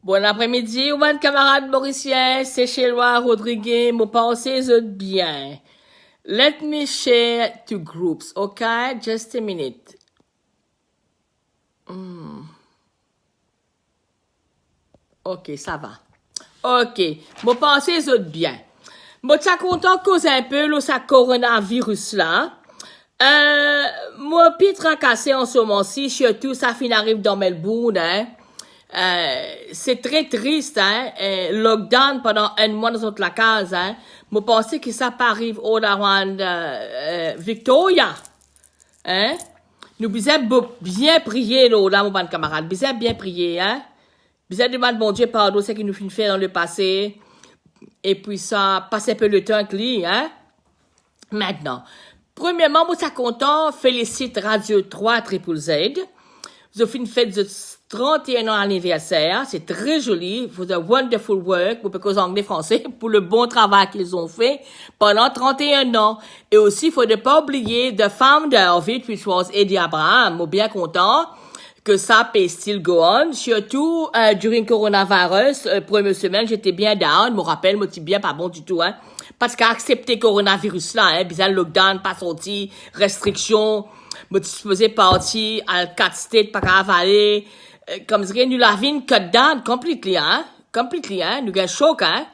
Bon après-midi, ouan camarades mauriciens, c'est Chélois Rodriguez, mon pensées bien. Let me share to groups, okay? Just a minute. Ok, ça va. Ok, mon pensées bien. Moi, t'as content de causer un peu, là, ça coronavirus là. Moi, pis tracassé en ce moment-ci, surtout, ça fin arrive dans Melbourne, hein. C'est très triste, hein, lockdown pendant un mois dans la case, hein. Moi, pensais que ça pas arrive au around, Victoria, hein. Nous besoin bien prier, là, mon bon camarade, besoin bien prier, hein. Besoin demander mon Dieu pardon, c'est qu'il nous fait dans le passé. Et puis ça, passer un peu le temps avec lui, hein. Maintenant, premièrement, moi, ça content, félicite Radio 3 Triple Z. Vous avez fait une fête de 31 ans anniversaire. C'est très joli. For the wonderful work, pour cause anglais français, pour le bon travail qu'ils ont fait pendant 31 ans. Et aussi, il faut ne pas oublier the founder of it, which was Eddie Abraham. Moi, bien content que ça peut still go on. Surtout, during coronavirus, première semaine, j'étais bien down. Me rappelle, moi, j'étais bien pas bon du tout, hein. Parce qu'à accepter coronavirus là, hein, bizarre lockdown, pas sorti, restrictions, me disposais partir à 4 states, pas qu'à avaler, comme si nous l'avons cut down completely, hein, nous avons choc, hein.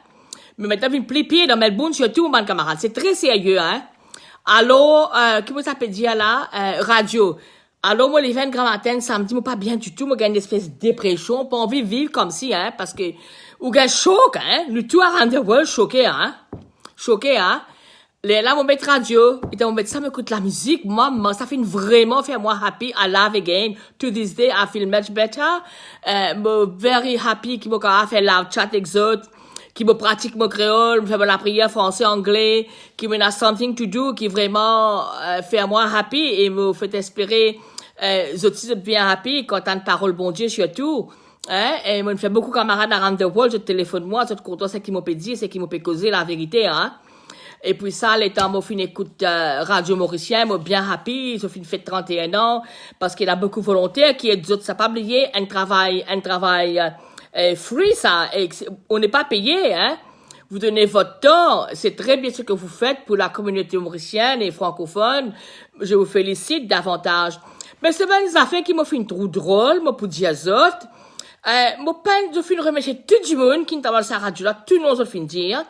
Mais maintenant, une plipier dans Melbourne, surtout, mon camarade, c'est très sérieux, hein. Alors, comment ça peut dire là, radio. Alors, moi, les 20 grands matin, samedi, moi, pas bien du tout, moi, j'ai une espèce de dépression, pas envie de vivre comme si, hein, parce que, ou j'ai choc, hein, nous tout around the world choqués, hein. Choqué, hein. Là, mon mettre radio, et mon mettre ça, m'écoute la musique, moi, ça fait vraiment faire moi happy, I love again. To this day, I feel much better. Very happy, qui m'a fait live chat avec autres, qui me pratique mon créole, me fait la prière français, anglais, qui me a something to do, qui vraiment, fait moi happy, et me fait espérer, aussi bien happy, quand t'as une parole bon Dieu, surtout. Hein, et moi, je fais beaucoup de camarades around the world, je téléphone moi, je suis content, c'est qui m'ont dit, c'est qui m'ont causé la vérité, hein. Et puis ça, les temps, moi, fin écoute, Radio Mauricien, moi, bien happy, ils ont fait une fête 31 ans, parce qu'il y a beaucoup de volontaires qui est d'autres, ça pas oublier, un travail, free, ça, et on n'est pas payé, hein. Vous donnez votre temps, c'est très bien ce que vous faites pour la communauté mauricienne et francophone, je vous félicite davantage. Mais c'est bien des affaires qui m'ont fait une trou drôle, moi, pour dire autres. Moi, je finis remercier tout le monde qui est dans sa radio là, tout le monde, je finis dire.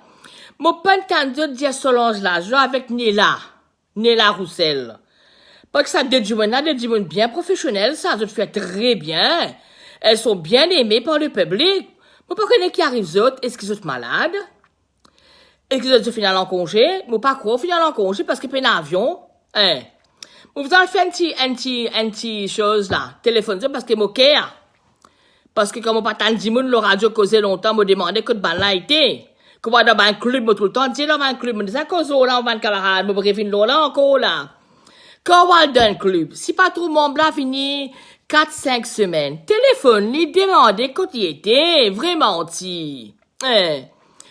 Moi, pas de dire Solange là, je avec Néla Roussel. Parce que ça, des monde bien professionnels, ça, je fais très bien. Elles sont bien aimées par le public. Moi, pas connaître qui arrive autres, est-ce qu'ils sont malades? Est-ce qu'ils sont final en congé? Moi, pas quoi, final en congé parce qu'ils prennent un avion. Hein. Moi, vous avez fait un petit chose là, téléphone parce que moi, care. Parce que comme on pas tant de monde, le radio causait longtemps, me demandait que de ban là été. Que moi, dans un club, moi, tout le temps, dis dans un club, me disais, cause là, on va un camarade, me brefine là, encore là. Quand on va dans un club, si pas tout le monde là fini 4-5 semaines, téléphone, lui demander quand il était, vraiment, ti. Hein.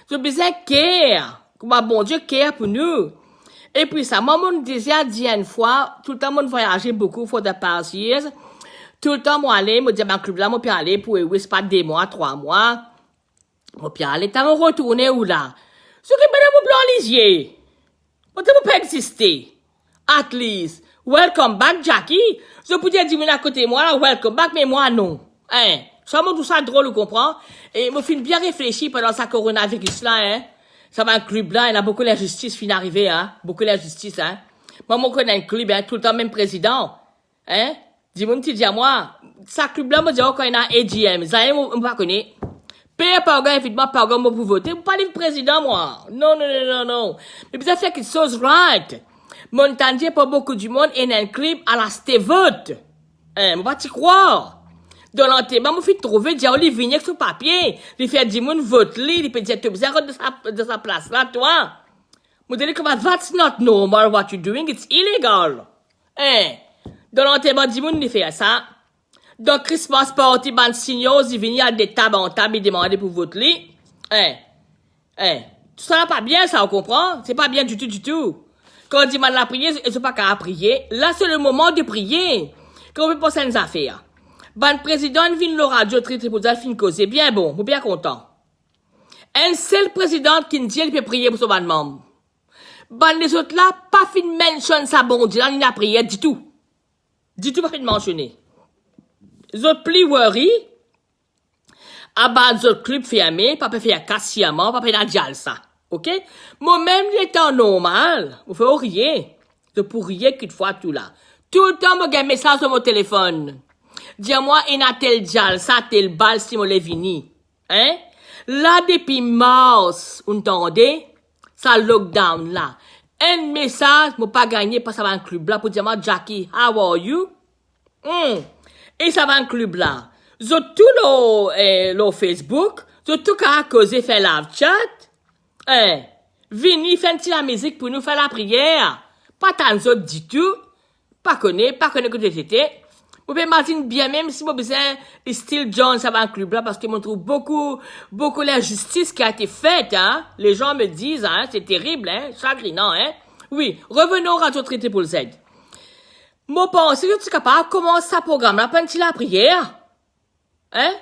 Je disais, care. Comment bon Dieu, care pour nous. Et puis ça, moi, on disait, dit une fois, tout le temps, on voyageait beaucoup, for the past years. Tout le temps, moi, aller, me dire, ben, club là, moi, puis aller pour, oui, c'est pas 2 mois, 3 mois. Moi, puis aller, t'as retourné où là? Ce que, madame, vous blanc les yeux. Moi, t'as pas existé. At least. Welcome back, Jackie. Je peux dire 10 minutes à côté de moi, là, welcome back, mais moi, non. Hein? Ça m'a tout ça drôle, vous comprenez? Et, moi, fin bien réfléchi pendant sa coronavirus là, hein? Ça va un club là, il y a beaucoup d'injustice fin arrivée, hein? Beaucoup d'injustice, hein? Moi, moi, connais un club, hein? Tout le temps, même président. Hein? Dis-moi, tu dis à moi, ça club là, moi, dis, quand il y a un AGM, ça y est, on va connaître. Paye par gars, évidemment, par gars, moi, pour voter. Vous parlez de président, moi. Non. Mais vous avez fait quelque chose right. Montandier, pas beaucoup du monde, et un clip à la vote. Hein, moi, pas t'y croire. Dans l'enterrement, moi, fait trouver, dire, Olivier Vignac sur papier. Il fait 10 moun vote, il peut dire, tu besoin de sa place, là, toi. Moi, dis, comment, that's not normal what you're doing, it's illegal. Hein. Dans l'enterrement, 10 moun, il fait ça. Donc, Christmas party, ban signaux, il vient à des tables en table, il demandait pour voter. Hein. Tout ça n'est pas bien, ça, on comprend? C'est pas bien du tout. Quand on dit mal la prière, ils sont pas qu'à prier. Là, c'est le moment de prier. Quand on peut penser à une affaire. ban président vient le radio traité pour dire fin cause. C'est bien bon, je suis bien content. Un seul président qui dit il peut prier pour son ban membre. Ban les autres là, pas fin mention ça bon Dieu, il n'a prié du tout. Du tout pas fin mentionner. Les autres plus worry. À bas les autres clubs fermés, pas faire cassièrement, pas faire la ça. OK? Moi-même, l'étant normal, vous faites rien. Je pour rien qu'une fois tout là. Tout le temps, je gagne un message sur mon téléphone. Dis-moi, il a tel dial, ça, tel bal, si mon vini. Hein? Là, depuis mars, vous entendez? Ça, lockdown là. Un message, je pas gagné parce que ça va un club là pour dire, moi, Jackie, how are you? Et ça va un club là. J'ai tout le Facebook, j'ai tout qu'à causer, faire live chat. Hein? Vini, fait la musique pour nous faire la prière. Pas tant d'autres du tout. Pas connaître que j'étais. Vous pouvez imaginer bien, même si vous avez besoin de Still John, ça va un club là, parce que je trouve beaucoup l'injustice qui a été faite, hein. Les gens me disent, hein, c'est terrible, hein, chagrinant, hein. Oui, revenons au Radio Traité pour le Z. Moi, pense que je suis capable de commencer ce programme là, pendant la prière. Hein?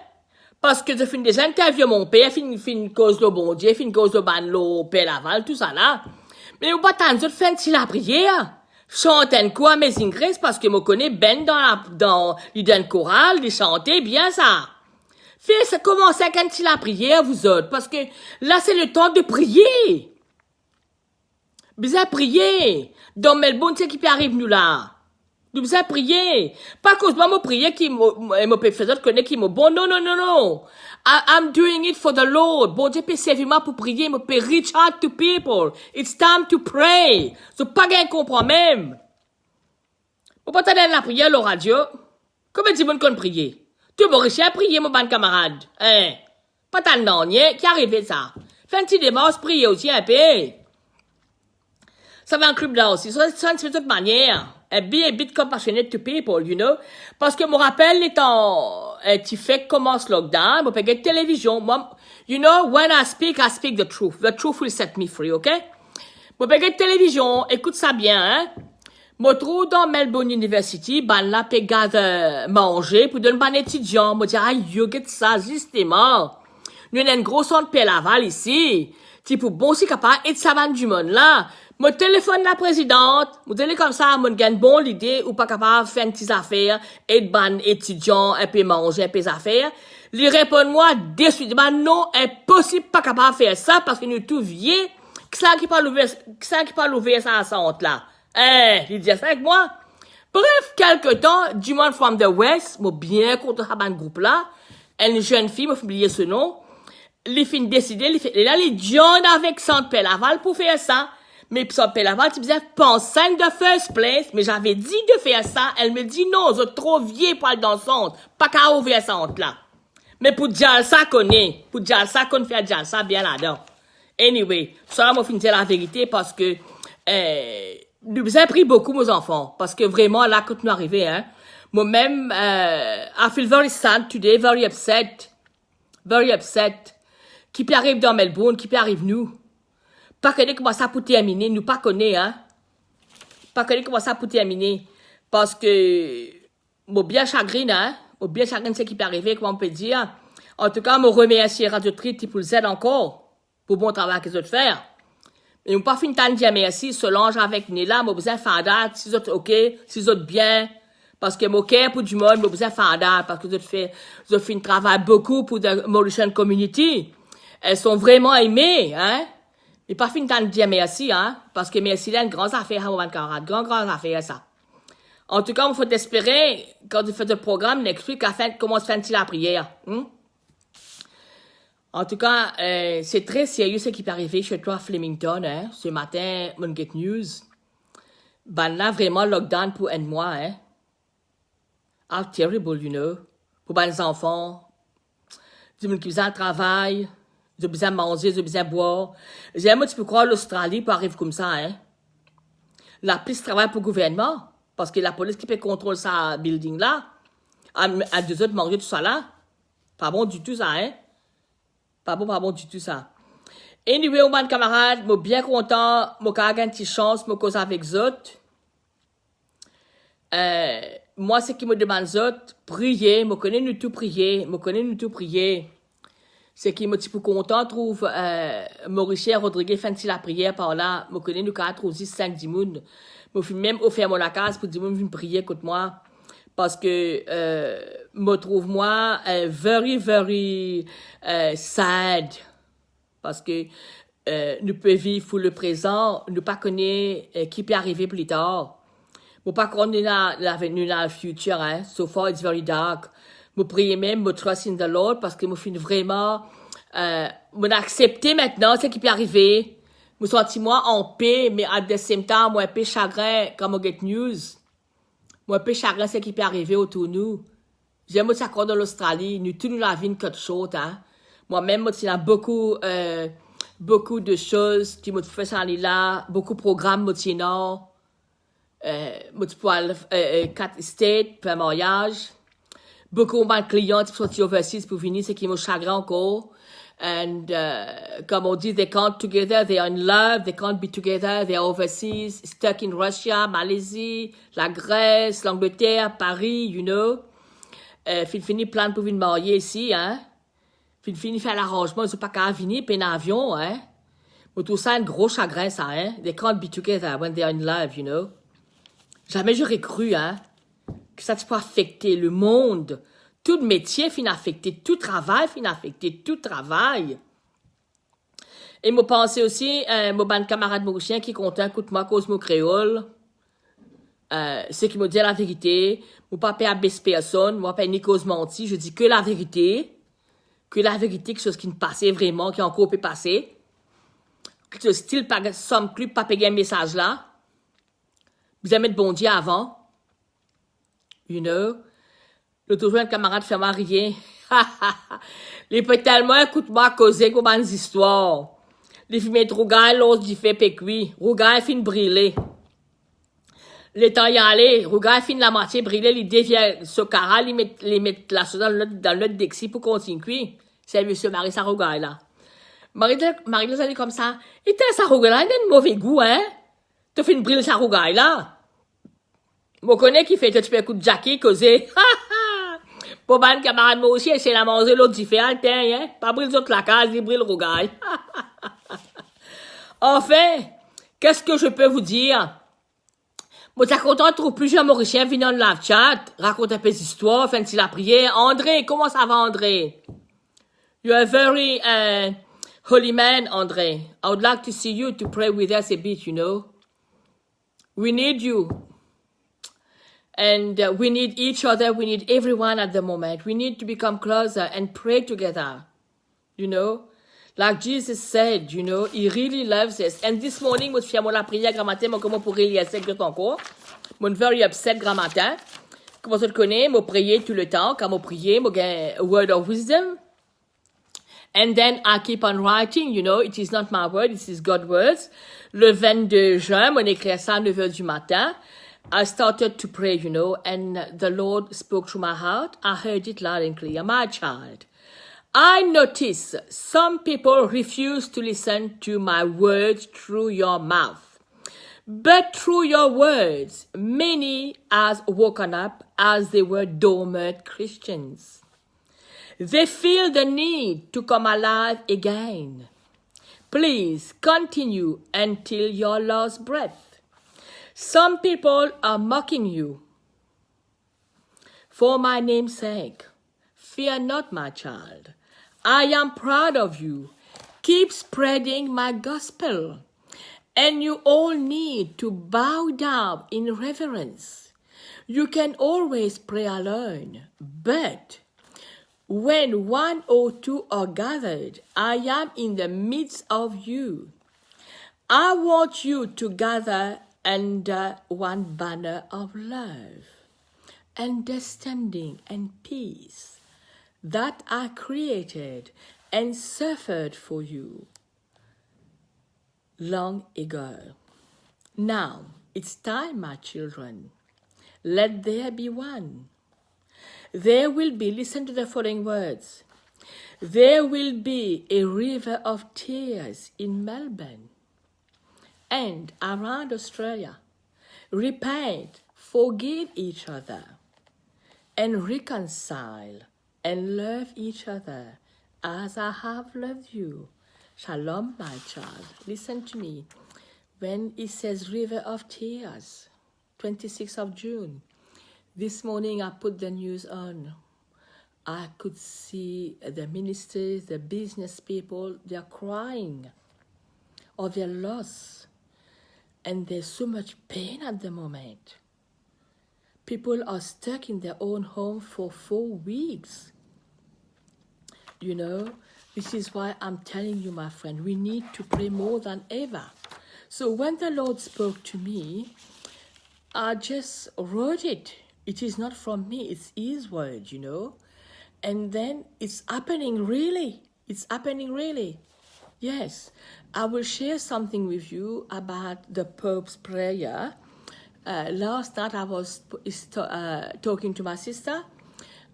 Parce que je fais des interviews, mon père, fait une cause de bon Dieu, fait une cause de ban, le père Laval, tout ça là. Mais vous pas tant de faire la prière. Chanter quoi, mes Grace, parce que je connais ben dans l'idée chorale, de chanter bien ça. Fais ça, commencez à quand la prière, vous autres, parce que là, c'est le temps de prier. Bien prier. Dans Melbourne, c'est qui arrive nous là. Nous besoin prier. Pas cause moi, prier qui me fait connaître qui me bon. Non, non, non, non. I'm doing it for the Lord. Bon Dieu peut servir moi pour prier, me peut reach out to people. It's time to pray. So pas gain comprend même. Vous pas t'aller la prière, le radio. Comment dit mon qu'on prier? Tu m'aurais cher prier, mon bon camarade. Hein? Pas tant non, qui arrive ça? Fais un petit débat, prier aussi un peu. Ça va un club là aussi. Ça de toute manière. Be a bit compassionate to people, you know. Parce que me rappelle étant, tu fais commence lockdown, moi peux télévision, moi, you know, when I speak the truth. The truth will set me free, okay? Moi peux télévision, écoute ça bien, hein. Moi trouve dans Melbourne University, ben là peut manger pour donner un étudiant, moi dire aïe, get ça justement. Nous avons une grosse centre Père Laval ici. Tu pour bon si capable et ça va du monde là. Mon téléphone la présidente, mon télé comme ça, mon gagne bon l'idée ou pas capable de faire une petite affaire, et ban étudiant, un peu manger, un peu affaires. Lui répond-moi dessus, ben non, impossible pas capable de faire ça parce que nous tout vieux, qui ça qui pas l'ouvrir ça à centre là. Il dit ça avec moi. Bref, quelque temps, du monde from the West, moi bien contre ce groupe là, une jeune fille, m'a oublié ce nom, les filles décidé, là, les joindre avec Centre Père Laval pour faire ça. Mais Centre Père Laval, tu disais, pense de first place, mais j'avais dit de faire ça. Elle me dit non, vous êtes trop vieux pour aller dans le centre. Pas qu'à ouvrir ce centre là. Mais pour dire ça, connaît. Pour dire ça, qu'on fait dire ça bien là-dedans. Anyway, ça, moi, finir la vérité parce que, nous avons pris beaucoup, mes enfants. Parce que vraiment, là, quand nous arrivons, hein, moi-même, I feel very sad today, very upset. Very upset. Qui peut arriver dans Melbourne, qui peut arriver nous. Pas connaître comment ça pour terminer, nous pas connaître, hein. Pas connaître comment ça pour terminer. Parce que, moi bien chagrine, hein. Moi bien chagrine ce qui peut arriver, comment on peut dire. En tout cas, me remercier Radio Traité pour le Z encore. Pour bon travail qu'ils ont fait. Mais nous pas fini de dire merci, Solange avec Nila, moi besoin de faire date, si vous êtes ok, si vous êtes bien. Parce que moi, pour du monde, moi besoin de faire date, parce que vous avez fait un travail beaucoup pour la Mauritian Community. Elles sont vraiment aimées, hein. Mais pas fini de dire merci, hein. Parce que merci là, une grande affaire, mon camarade. Grande affaire, ça. En tout cas, il faut espérer, quand vous faites le programme, next week, comment se fait-il la prière, En tout cas, c'est très sérieux ce qui peut arriver chez toi à Flemington, hein. Ce matin, mon Get News. Ben là, vraiment, lockdown pour un mois, hein. How terrible, you know. Pour les enfants. Du monde qui besoin de travail. Ils ont besoin de manger, ils ont besoin de boire. J'aime, tu peux croire l'Australie pour arriver comme ça, hein. La police travaille pour le gouvernement. Parce que la police qui peut contrôler sa building là. À 2 heures de manger tout ça là. Pas bon du tout ça, hein. Pas bon du tout ça. Anyway, mon camarade, je suis bien content. Je suis une petite chance, je cause avec les autres. moi, ce qui me demande autres, prier, me connaît nous tout prier, me connaît nous tout prier. Ce qui me dit pour content, trouve, Mauricia Rodriguez fait la prière par là, me connaît nous 4 ou 6, 5, 10 moun. Me fait même offert mon la case pour dire, me prier, écoute-moi. Parce que, me trouve moi, very, very, sad. Parce que, nous pouvons vivre pour le présent, nous pas connaître qui peut arriver plus tard. Nous pas connaître l'avenir dans le futur, hein. So far, it's very dark. Je prie même, je trust in the Lord, parce que je suis vraiment, je accepté maintenant ce qui peut arriver. Je sens moi en paix, mais à the same time, moi un peu chagrin quand je get news. Moi un peu chagrin ce qui peut arriver autour de nous. J'aime ça quand dans l'Australie, nous tous nous la vie quelque chose, hein. Moi-même, il y a beaucoup de choses qui me font ça aller là, beaucoup de programmes, moi, pour aller, 4 states, pour un mariage. Beaucoup de clients qui sont overseas pour venir, c'est qui me chagrin encore. And, comme on dit, they can't together, they are in love, they can't be together, they are overseas, stuck in Russia, Malaisie, la Grèce, l'Angleterre, Paris, you know. Fini plein pour venir marier ici, hein. Fini faire l'arrangement, ils sont pas qu'à venir, puis un avion, hein. Mais tout ça, un gros chagrin, ça, hein. They can't be together when they are in love, you know. Jamais j'aurais cru, hein, que ça peut affecter le monde. Tout métier finit affecté, tout travail finit affecté, tout travail. Et moi pensais aussi, mon ban camarade mauricien qui content, écoute-moi, cause mon créole. C'est qui me dit la vérité. Mon papa a baissé personne, moi pas ni cause menti, je dis que la vérité. Quelque chose qui ne passait vraiment, qui encore peut passer. Que style, pas, somme plus, pas payer un message là. Vous allez mettre bon Dieu avant. You know. Le toujours un camarade fait rien. Les peut tellement, écoute-moi, causer comme des histoires. Les filles mettent Rougaille, l'autre dit fait pécuit. Rougaille fin brûler. Le temps y aller, Rougaille fin la moitié brûler, il dévient ce cara, il met la chose dans le dexi pour continuer. C'est monsieur Marie Rougaille là. Marie-Lise elle est comme ça. Et t'as sa Rougaille là, il a un mauvais goût, hein. T'as fait une brûler sa Rougaille là. Moi connais qui fait tout petit coup de Jackie, causer. Pour ban camarade moi aussi, c'est la manger l'autre différent, hein. Pas brûler l'autre la case, il brûle Rougaille. Enfin, qu'est-ce que je peux vous dire? Moi, t'as content de trouver plusieurs Mauriciens venant dans le live chat, raconte un peu d'histoire, faire la prière. André, comment ça va, André? You're a very, holy man, André. I would like to see you to pray with us a bit, you know. We need you. And we need each other. We need everyone at the moment. We need to become closer and pray together. You know? Like Jesus said, you know, he really loves us. And this morning, moi, je fais la prière grand matin, moi, comment pour réaliser ça encore? Moi, very upset grand matin. Comment tu le connais? Moi, prier tout le temps. Quand moi, prier, moi, a word of wisdom. And then I keep on writing, you know, it is not my word, it is God's words. Le 22 juin, moi, écrit ça à 9h du matin. I started to pray, you know, and the Lord spoke to my heart. I heard it loud and clear. My child, I notice some people refuse to listen to my words through your mouth. But through your words, many has woken up as they were dormant Christians. They feel the need to come alive again. Please continue until your last breath. Some people are mocking you. For my name's sake, fear not, my child. I am proud of you. Keep spreading my gospel. And you all need to bow down in reverence. You can always pray alone, but when 1 or 2 are gathered, I am in the midst of you. I want you to gather under one banner of love, understanding, and peace that I created and suffered for you long ago. Now, it's time, my children. Let there be one. There will be, listen to the following words. There will be a river of tears in Melbourne and around Australia. Repent, forgive each other, and reconcile and love each other as I have loved you. Shalom, my child. Listen to me. When it says River of Tears, 26th of June, this morning I put the news on. I could see the ministers, the business people, they're crying of their loss. And there's so much pain at the moment. People are stuck in their own home for 4 weeks. You know, this is why I'm telling you, my friend, we need to pray more than ever. So when the Lord spoke to me, I just wrote it. It is not from me, it's His word, you know. And then it's happening really. It's happening really. Yes, I will share something with you about the Pope's prayer. Last night I was talking to my sister.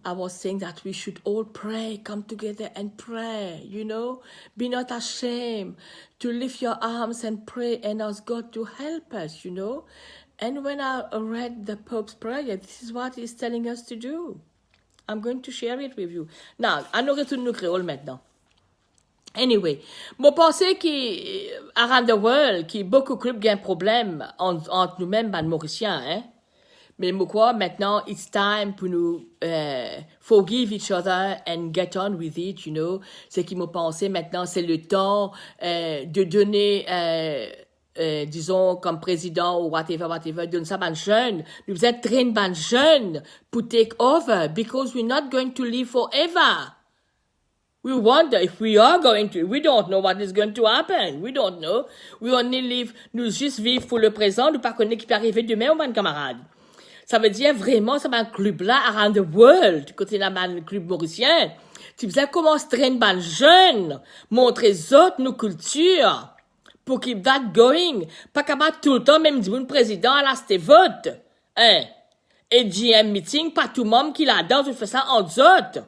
I was saying that we should all pray, come together and pray, you know. Be not ashamed to lift your arms and pray and ask God to help us, you know. And when I read the Pope's prayer, this is what he's telling us to do. I'm going to share it with you. Now, on retourne au créole maintenant. Anyway, moi pensais qu'around the world, qu'il y a beaucoup de clubs qui ont un problème entre nous-mêmes, les Mauriciens, hein. Mais moi quoi, maintenant, it's time pour nous forgive each other and get on with it, you know. C'est qui m'a pensé maintenant, c'est le temps de donner, disons, comme président ou whatever, donner ça à ban jeunes. Nous êtes train ban jeunes pour take over because we're not going to live forever. We wonder if we are going to. We don't know what is going to happen. We don't know. We only live, nous juste vivre pour le présent, nous pas connaître qui peut arriver demain, mon camarade. Ça veut dire vraiment, ça va un club là, around the world, côté là, un club mauricien. Tu faisais comment se traîner ban jeunes, montrer autres nos cultures, pour keep that going. Pas capable tout le temps, même dire un président, là, c'était vote. Hein? Et GM meeting, pas tout le monde qui là-dedans, tu fais ça en autres.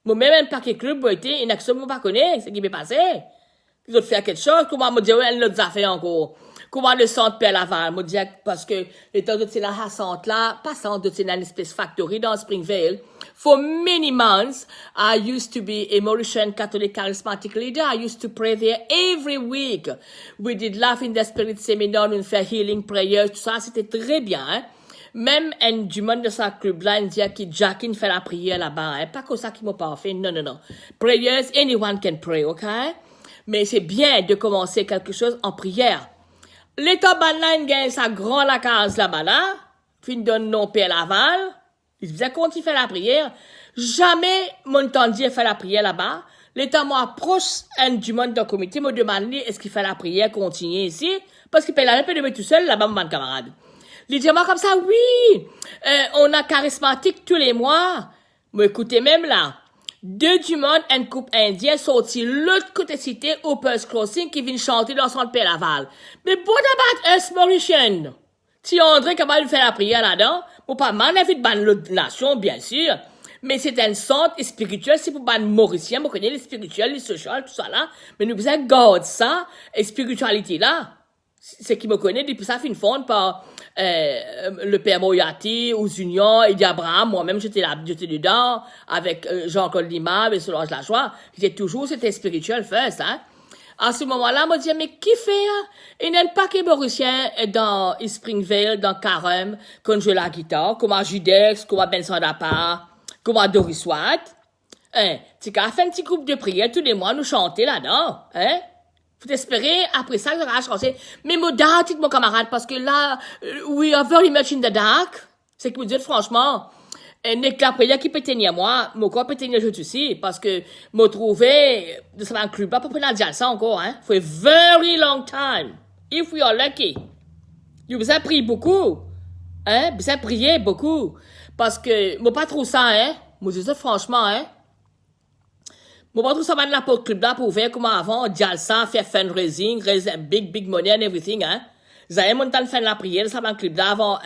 Moi-même, un paquet club, été, une action, moi, pas connaît, ce qui m'est passé. Ils ont fait quelque chose, comment me dire, elle l'a fait encore. Comment le centre Père Laval, me dire, parce que, le temps de c'est la centre là, pas centre de c'est une espèce factory dans Springvale. For many months, I used to be a Mauritian Catholic charismatic leader. I used to pray there every week. We did Laugh in the Spirit seminar, on fait healing prayers, tout ça, c'était très bien, hein. Même un du monde de sa club-là, il dit que Jacqueline fait la prière là-bas, hein. Pas comme ça qu'il m'a pas fait. Non. Prayers, anyone can pray, ok? Mais c'est bien de commencer quelque chose en prière. L'État banane gagne sa grande la case là-bas, là. Fin donne non Père Laval. Il disait quand il fait la prière. Jamais mon tendier fait la prière là-bas. L'État m'approche un du monde d'un comité, me demande est-ce qu'il fait la prière continuer ici? Parce qu'il peut la répéter tout seul là-bas, mon camarade. Il dit moi comme ça, oui, on a charismatique tous les mois. Mais écoutez, même là, 2 du monde, un couple indien sorti l'autre côté cité, Opus Crossing, qui vient chanter dans son Père Laval. Mais what about us Mauritian? Si André capable de faire la prière là-dedans, pour pas m'en inviter de l'autre nation, bien sûr. Mais c'est un centre spirituel, c'est pour ban Mauricien, vous connaissez les spirituels, les social, tout ça là. Mais nous besoin garder ça, et spiritualité là. C'est qui me connaît depuis ça, fin fond par le père Moyati, aux Unions, et d'Abraham, moi-même j'étais dedans, avec Jean-Claude Lima, et Solange Lajoie, j'étais toujours, c'était spirituel first, hein. À ce moment-là, moi, je disais, mais qui fait, hein? Il y a un paquet mauricien dans Springvale, dans Carême, quand je joue la guitare, comme à Judex, comme à Benson Dapa, comme à Doris Watt. Hein? Tu as fait un petit groupe de prière tous les mois, nous chanter là-dedans, hein? Faut espérer, après ça, je vais chanter. Mais moi, dark, mon camarade, parce que là, we are very much in the dark. C'est que vous dites, franchement, n'est que la prière qui peut tenir moi, mon corps peut tenir juste aussi, parce que, m'a trouvé, de ça va inclure pas pour prendre la ça encore, hein. For a very long time. If we are lucky. Vous avez prié beaucoup. Hein? Vous avez prié beaucoup. Parce que, moi, pas trop ça, hein. Moi, je dis ça, franchement, hein. Moi, pas trop ça va dans la porte club là pour faire comme avant, Jalsa, faire fundraising, raise big money and everything, hein. Vous avez mon temps de faire la prière, ça va dans le club là avant,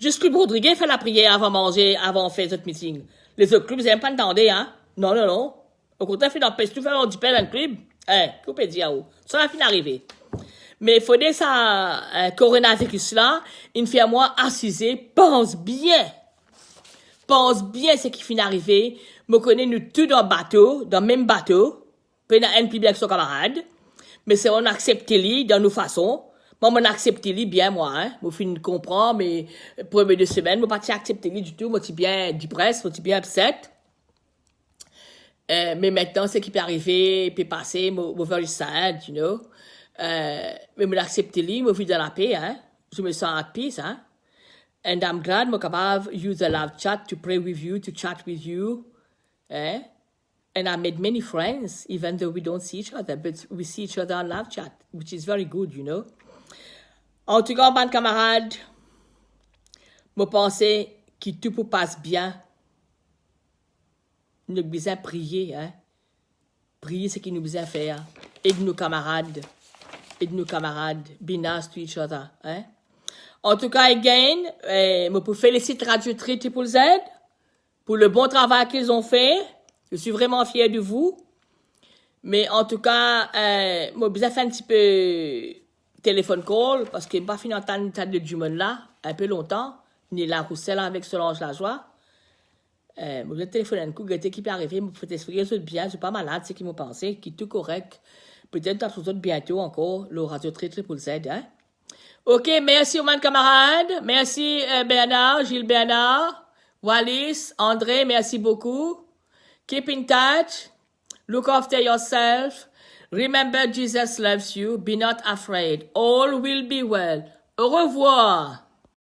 juste Club Rodriguez fait la prière avant manger, avant faire cette meeting. Les autres clubs, ils n'aiment pas entendre, hein. Non. Au contraire, fait dans le tout faire du pain dans le club. Qu'on peut dire, ça va finir arriver. Mais il faudrait ça, coronavirus là, une fois moi assisé, pense bien. pense bien ce qui finit d'arriver. Me connais nous tous dans le bateau, dans le même bateau. Puis on a un plus bien que son camarade. Mais c'est on accepte lui dans nos façons. Moi, on accepte lui bien, moi, hein. Moi, je finis de comprendre, mais, pour mes 2 semaines, moi, pas accepter lui du tout. Moi, je suis bien depressed, moi, je suis bien upset. Mais maintenant, ce qui peut arriver, peut passer, moi, very sad, you know. Mais moi, accepter lui, moi, je vis dans la paix, hein. Je me sens at peace, hein. And I'm glad moi capable use the live chat to pray with you, to chat with you. Eh? And I made many friends, even though we don't see each other, but we see each other on live chat, which is very good, you know. En tout cas, mon camarade, je pensais que tout peut passe bien. Nous avons besoin de prier, hein. Prier, c'est ce que nous besoin de faire. Aide nos camarades. Aide nos camarades. Be nice to each other, hein. En tout cas, again, je peux féliciter Radio Triple Z pour le bon travail qu'ils ont fait. Je suis vraiment fier de vous. Mais en tout cas, moi, besoin faire un petit peu téléphone call parce que je n'ai pas fini d'entendre de du monde là, un peu longtemps. Ni la Roussel avec Solange Lajoie. Je vais téléphoner un coup, qui peut arriver, je peux t'expliquer ça bien, je suis pas malade, c'est ce qu'ils m'ont pensé, qui est tout correct. Peut-être que vous bientôt encore, le Radio Triple Z, hein. Ok, merci mon camarade. Merci Bernard, Gilles Bernard, Wallis, André, merci beaucoup. Keep in touch. Look after yourself. Remember Jesus loves you. Be not afraid. All will be well. Au revoir.